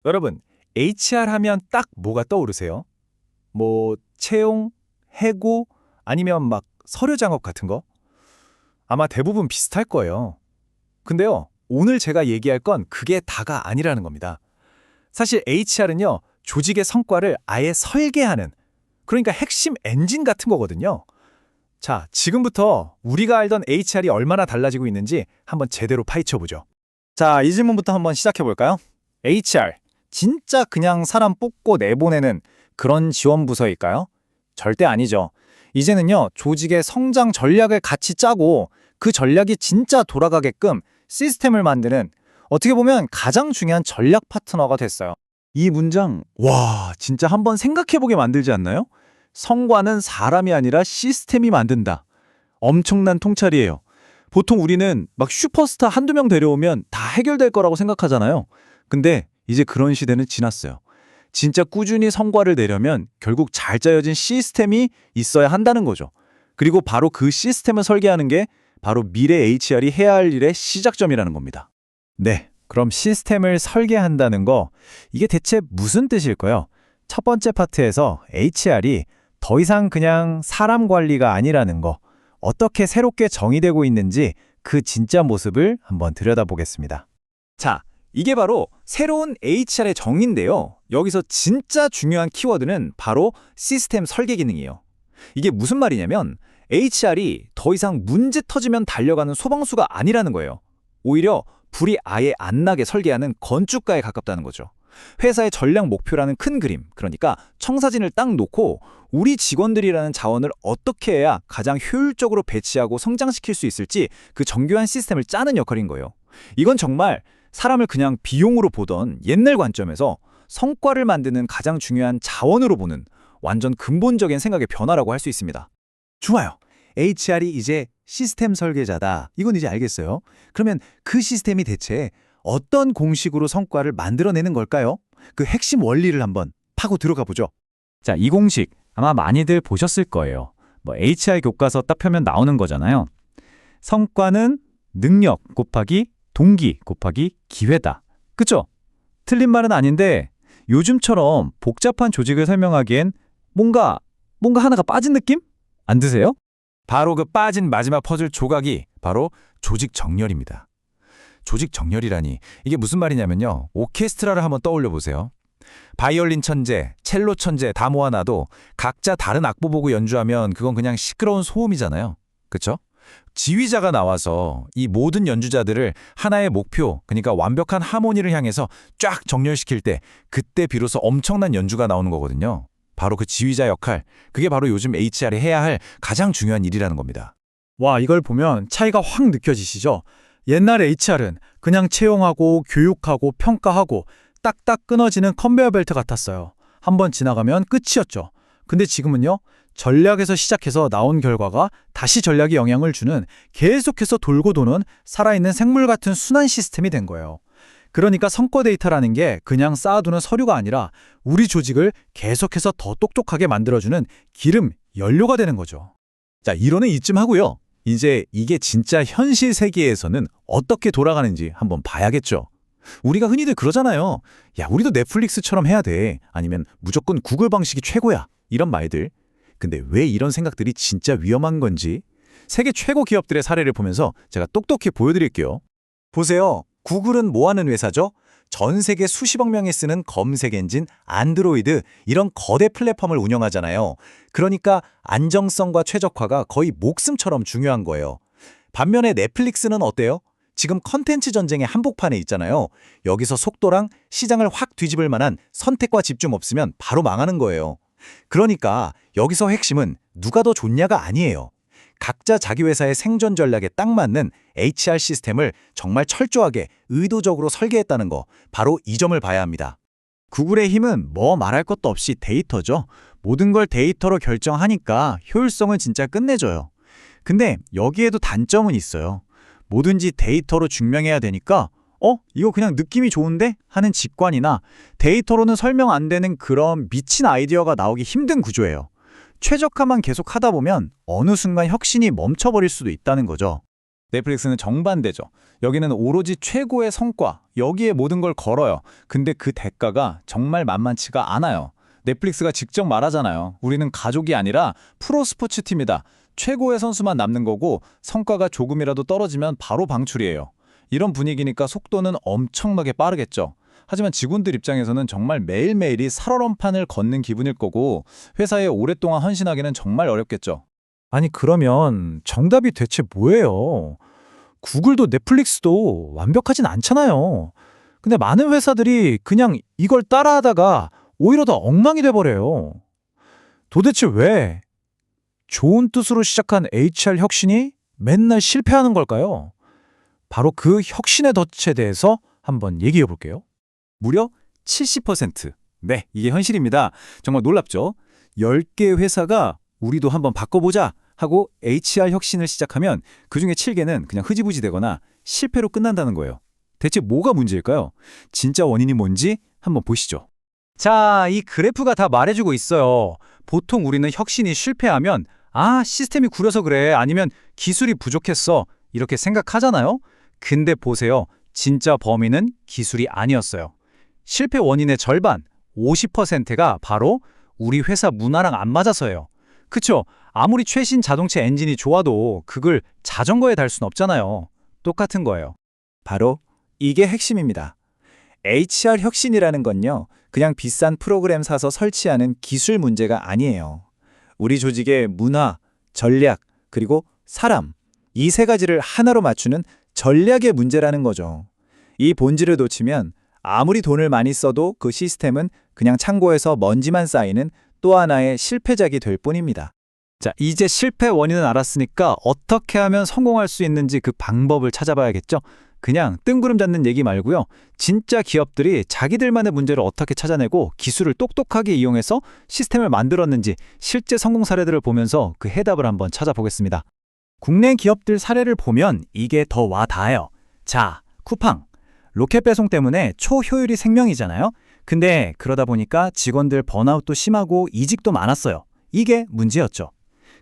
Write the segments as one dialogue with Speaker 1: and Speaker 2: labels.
Speaker 1: 여러분, HR 하면 딱 뭐가 떠오르세요? 뭐 채용, 해고, 아니면 막 서류 작업 같은 거? 아마 대부분 비슷할 거예요. 근데요, 오늘 제가 얘기할 건 그게 다가 아니라는 겁니다. 사실 HR은요, 조직의 성과를 아예 설계하는, 그러니까 핵심 엔진 같은 거거든요. 자, 지금부터 우리가 알던 HR이 얼마나 달라지고 있는지 한번 제대로 파헤쳐보죠. 자, 이 질문부터 한번 시작해볼까요? HR, 진짜 그냥 사람 뽑고 내보내는 그런 지원 부서일까요? 절대 아니죠. 이제는요, 조직의 성장 전략을 같이 짜고 그 전략이 진짜 돌아가게끔 시스템을 만드는, 어떻게 보면 가장 중요한 전략 파트너가 됐어요. 이 문장, 와, 진짜 한번 생각해보게 만들지 않나요? 성과는 사람이 아니라 시스템이 만든다. 엄청난 통찰이에요. 보통 우리는 막 슈퍼스타 한두 명 데려오면 다 해결될 거라고 생각하잖아요. 근데 이제 그런 시대는 지났어요. 진짜 꾸준히 성과를 내려면 결국 잘 짜여진 시스템이 있어야 한다는 거죠. 그리고 바로 그 시스템을 설계하는 게 바로 미래 HR이 해야 할 일의 시작점이라는 겁니다. 네, 그럼 시스템을 설계한다는 거, 이게 대체 무슨 뜻일까요? 첫 번째 파트에서 HR이 더 이상 그냥 사람 관리가 아니라는 거, 어떻게 새롭게 정의되고 있는지 그 진짜 모습을 한번 들여다보겠습니다. 자, 이게 바로 새로운 HR의 정의인데요. 여기서 진짜 중요한 키워드는 바로 시스템 설계 기능이에요. 이게 무슨 말이냐면 HR이 더 이상 문제 터지면 달려가는 소방수가 아니라는 거예요. 오히려 불이 아예 안 나게 설계하는 건축가에 가깝다는 거죠. 회사의 전략 목표라는 큰 그림, 그러니까 청사진을 딱 놓고 우리 직원들이라는 자원을 어떻게 해야 가장 효율적으로 배치하고 성장시킬 수 있을지 그 정교한 시스템을 짜는 역할인 거예요. 이건 정말 사람을 그냥 비용으로 보던 옛날 관점에서 성과를 만드는 가장 중요한 자원으로 보는 완전 근본적인 생각의 변화라고 할 수 있습니다. 좋아요. HR이 이제 시스템 설계자다. 이건 이제 알겠어요. 그러면 그 시스템이 대체 어떤 공식으로 성과를 만들어내는 걸까요? 그 핵심 원리를 한번 파고 들어가 보죠.
Speaker 2: 자, 이 공식 아마 많이들 보셨을 거예요. HR 교과서 딱 펴면 나오는 거잖아요. 성과는 능력 곱하기 동기 곱하기 기회다. 그쵸? 틀린 말은 아닌데 요즘처럼 복잡한 조직을 설명하기엔 뭔가 하나가 빠진 느낌? 안 드세요?
Speaker 1: 바로 그 빠진 마지막 퍼즐 조각이 바로 조직 정렬입니다. 조직 정렬이라니 이게 무슨 말이냐면요. 오케스트라를 한번 떠올려 보세요. 바이올린 천재, 첼로 천재 다 모아놔도 각자 다른 악보 보고 연주하면 그건 그냥 시끄러운 소음이잖아요. 그쵸? 지휘자가 나와서 이 모든 연주자들을 하나의 목표, 그러니까 완벽한 하모니를 향해서 쫙 정렬시킬 때 그때 비로소 엄청난 연주가 나오는 거거든요. 바로 그 지휘자 역할, 그게 바로 요즘 HR이 해야 할 가장 중요한 일이라는 겁니다.
Speaker 3: 와, 이걸 보면 차이가 확 느껴지시죠? 옛날 HR은 그냥 채용하고 교육하고 평가하고 딱딱 끊어지는 컨베이어 벨트 같았어요. 한번 지나가면 끝이었죠. 근데 지금은요, 전략에서 시작해서 나온 결과가 다시 전략에 영향을 주는, 계속해서 돌고 도는 살아있는 생물 같은 순환 시스템이 된 거예요. 그러니까 성과 데이터라는 게 그냥 쌓아두는 서류가 아니라 우리 조직을 계속해서 더 똑똑하게 만들어주는 기름, 연료가 되는 거죠.
Speaker 1: 자, 이론은 이쯤 하고요. 이제 이게 진짜 현실 세계에서는 어떻게 돌아가는지 한번 봐야겠죠. 우리가 흔히들 그러잖아요. 야, 우리도 넷플릭스처럼 해야 돼. 아니면 무조건 구글 방식이 최고야. 이런 말들. 근데 왜 이런 생각들이 진짜 위험한 건지 세계 최고 기업들의 사례를 보면서 제가 똑똑히 보여드릴게요. 보세요. 구글은 뭐 하는 회사죠? 전 세계 수십억 명이 쓰는 검색 엔진, 안드로이드 이런 거대 플랫폼을 운영하잖아요. 그러니까 안정성과 최적화가 거의 목숨처럼 중요한 거예요. 반면에 넷플릭스는 어때요? 지금 컨텐츠 전쟁의 한복판에 있잖아요. 여기서 속도랑 시장을 확 뒤집을 만한 선택과 집중 없으면 바로 망하는 거예요. 그러니까 여기서 핵심은 누가 더 좋냐가 아니에요. 각자 자기 회사의 생존 전략에 딱 맞는 HR 시스템을 정말 철저하게 의도적으로 설계했다는 거, 바로 이 점을 봐야 합니다.
Speaker 3: 구글의 힘은 뭐 말할 것도 없이 데이터죠. 모든 걸 데이터로 결정하니까 효율성은 진짜 끝내줘요. 근데 여기에도 단점은 있어요. 뭐든지 데이터로 증명해야 되니까 이거 그냥 느낌이 좋은데? 하는 직관이나 데이터로는 설명 안 되는 그런 미친 아이디어가 나오기 힘든 구조예요. 최적화만 계속 하다 보면 어느 순간 혁신이 멈춰버릴 수도 있다는 거죠.
Speaker 1: 넷플릭스는 정반대죠. 여기는 오로지 최고의 성과, 여기에 모든 걸 걸어요. 근데 그 대가가 정말 만만치가 않아요. 넷플릭스가 직접 말하잖아요. 우리는 가족이 아니라 프로 스포츠 팀이다. 최고의 선수만 남는 거고 성과가 조금이라도 떨어지면 바로 방출이에요. 이런 분위기니까 속도는 엄청나게 빠르겠죠. 하지만 직원들 입장에서는 정말 매일매일이 살얼음판을 걷는 기분일 거고 회사에 오랫동안 헌신하기는 정말 어렵겠죠.
Speaker 3: 아니, 그러면 정답이 대체 뭐예요? 구글도 넷플릭스도 완벽하진 않잖아요. 근데 많은 회사들이 그냥 이걸 따라하다가 오히려 더 엉망이 돼버려요. 도대체 왜 좋은 뜻으로 시작한 HR 혁신이 맨날 실패하는 걸까요? 바로 그 혁신의 덫에 대해서 한번 얘기해 볼게요.
Speaker 1: 무려 70%. 네, 이게 현실입니다. 정말 놀랍죠? 10개 회사가 우리도 한번 바꿔보자 하고 HR 혁신을 시작하면 그중에 7개는 그냥 흐지부지 되거나 실패로 끝난다는 거예요. 대체 뭐가 문제일까요? 진짜 원인이 뭔지 한번 보시죠.
Speaker 3: 자, 이 그래프가 다 말해주고 있어요. 보통 우리는 혁신이 실패하면 시스템이 구려서 그래, 아니면 기술이 부족했어, 이렇게 생각하잖아요. 근데 보세요. 진짜 범인은 기술이 아니었어요. 실패 원인의 절반, 50%가 바로 우리 회사 문화랑 안 맞아서예요. 그쵸? 아무리 최신 자동차 엔진이 좋아도 그걸 자전거에 달 순 없잖아요. 똑같은 거예요.
Speaker 1: 바로 이게 핵심입니다. HR 혁신이라는 건요, 그냥 비싼 프로그램 사서 설치하는 기술 문제가 아니에요. 우리 조직의 문화, 전략, 그리고 사람, 이 세 가지를 하나로 맞추는 전략의 문제라는 거죠. 이 본질을 놓치면 아무리 돈을 많이 써도 그 시스템은 그냥 창고에서 먼지만 쌓이는 또 하나의 실패작이 될 뿐입니다.
Speaker 3: 자, 이제 실패 원인은 알았으니까 어떻게 하면 성공할 수 있는지 그 방법을 찾아봐야겠죠? 그냥 뜬구름 잡는 얘기 말고요. 진짜 기업들이 자기들만의 문제를 어떻게 찾아내고 기술을 똑똑하게 이용해서 시스템을 만들었는지 실제 성공 사례들을 보면서 그 해답을 한번 찾아보겠습니다. 국내 기업들 사례를 보면 이게 더 와 닿아요. 자, 쿠팡. 로켓 배송 때문에 초효율이 생명이잖아요. 근데 그러다 보니까 직원들 번아웃도 심하고 이직도 많았어요. 이게 문제였죠.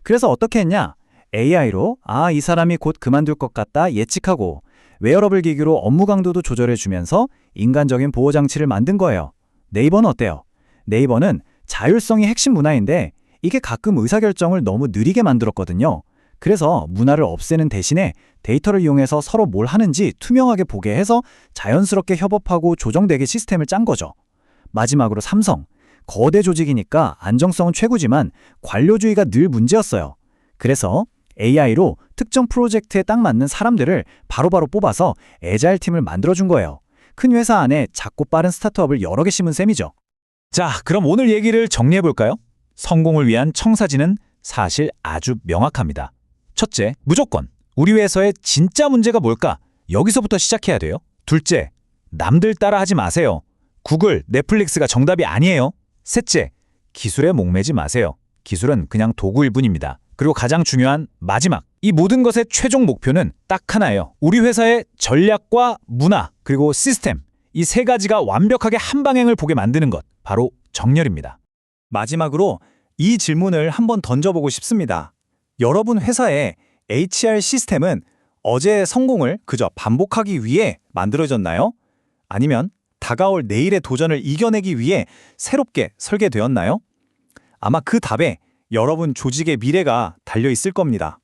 Speaker 3: 그래서 어떻게 했냐? AI로 이 사람이 곧 그만둘 것 같다 예측하고 웨어러블 기기로 업무 강도도 조절해주면서 인간적인 보호 장치를 만든 거예요. 네이버는 어때요? 네이버는 자율성이 핵심 문화인데 이게 가끔 의사결정을 너무 느리게 만들었거든요. 그래서 문화를 없애는 대신에 데이터를 이용해서 서로 뭘 하는지 투명하게 보게 해서 자연스럽게 협업하고 조정되게 시스템을 짠 거죠. 마지막으로 삼성. 거대 조직이니까 안정성은 최고지만 관료주의가 늘 문제였어요. 그래서 AI로 특정 프로젝트에 딱 맞는 사람들을 바로바로 뽑아서 애자일 팀을 만들어준 거예요. 큰 회사 안에 작고 빠른 스타트업을 여러 개 심은 셈이죠.
Speaker 2: 자, 그럼 오늘 얘기를 정리해볼까요? 성공을 위한 청사진은 사실 아주 명확합니다. 첫째, 무조건 우리 회사의 진짜 문제가 뭘까? 여기서부터 시작해야 돼요. 둘째, 남들 따라 하지 마세요. 구글, 넷플릭스가 정답이 아니에요. 셋째, 기술에 목매지 마세요. 기술은 그냥 도구일 뿐입니다. 그리고 가장 중요한 마지막, 이 모든 것의 최종 목표는 딱 하나예요. 우리 회사의 전략과 문화, 그리고 시스템, 이 세 가지가 완벽하게 한 방향을 보게 만드는 것, 바로 정렬입니다.
Speaker 1: 마지막으로 이 질문을 한번 던져보고 싶습니다. 여러분 회사의 HR 시스템은 어제의 성공을 그저 반복하기 위해 만들어졌나요? 아니면 다가올 내일의 도전을 이겨내기 위해 새롭게 설계되었나요? 아마 그 답에 여러분 조직의 미래가 달려 있을 겁니다.